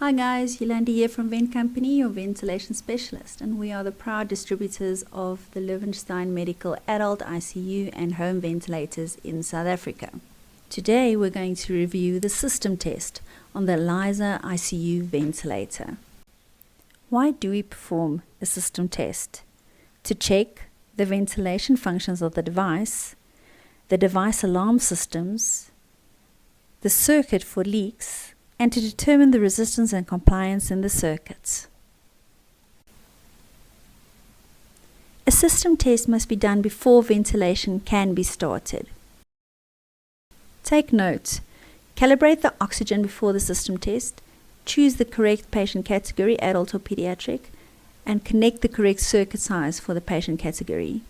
Hi guys, Yolanda here from Vent Company, your ventilation specialist, and we are the proud distributors of the Löwenstein Medical Adult ICU and Home Ventilators in South Africa. Today we're going to review the system test on the Elisa ICU Ventilator. Why do we perform a system test? To check the ventilation functions of the device alarm systems, the circuit for leaks, and to determine the resistance and compliance in the circuits. A system test must be done before ventilation can be started. Take note, calibrate the oxygen before the system test, choose the correct patient category, adult or pediatric, and connect the correct circuit size for the patient category.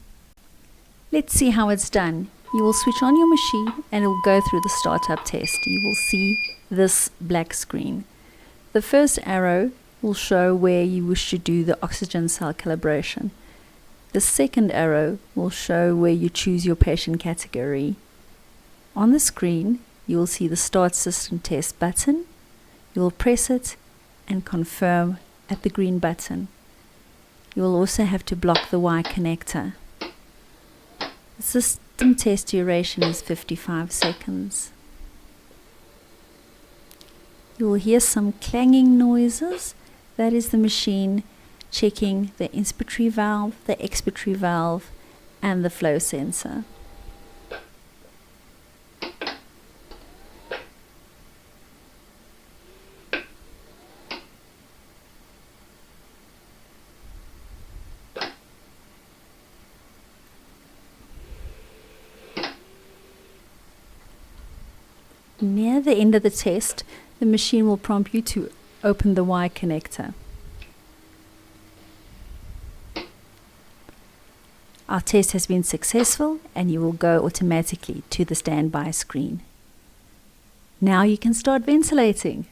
Let's see how it's done. You will switch on your machine and it will go through the startup test. You will see this black screen. The first arrow will show where you wish to do the oxygen cell calibration. The second arrow will show where you choose your patient category. On the screen, you will see the Start System Test button. You will press it and confirm at the green button. You will also have to block the Y connector. The system test duration is 55 seconds. You will hear some clanging noises. That is the machine checking the inspiratory valve, the expiratory valve, and the flow sensor. Near the end of the test, the machine will prompt you to open the Y connector. Our test has been successful and you will go automatically to the standby screen. Now you can start ventilating.